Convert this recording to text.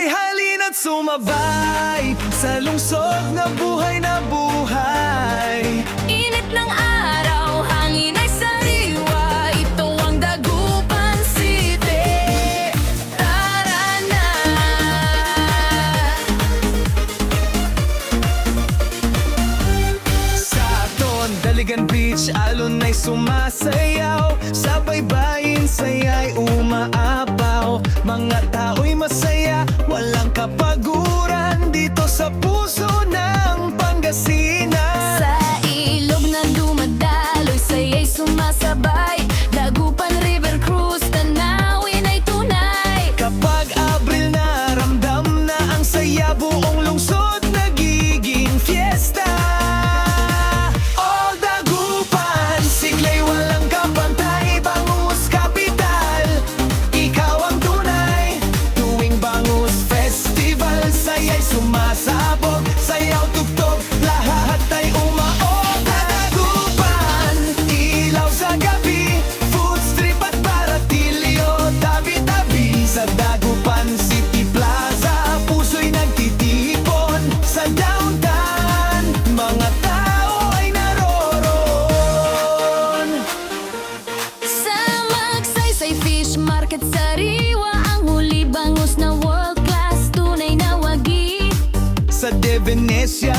Kay halina't sumabay sa lungsod na buhay na buhay. Init ng araw, hangin ay sariwa. Ito ang Dagupan City. Tara na. Sa aton, Daligan Beach, alon ay sumasayaw. Sa baybayin, saya'y umaapaw. Mga tao'y masaya, walang kapaguran dito sa puso ng Pangasinan. Sa ilog na dumadaloy, saya'y sumasabay. Dagupan River Cruise, tanawin ay tunay. Kapag Abril na, ramdam na ang saya, buong lungsod nagiging fiesta. All Dagupan, siglay walang kapantay, Bangus Capital, ikaw ang tunay. Tuwing Bangus Festival, saya'y sumasabog, sayaw tugtog, lahat ay umaog. Dagupan, ilaw sa gabi, food strip at baratilyo, tabi-tabi sa Dagupan City Plaza, puso'y nagtitipon sa downtown, mga tao ay naroroon. Sa Magsaysay Fish Market, sariwa ang huli, bangus na world class, tunay na wagi. Sa De Venecia,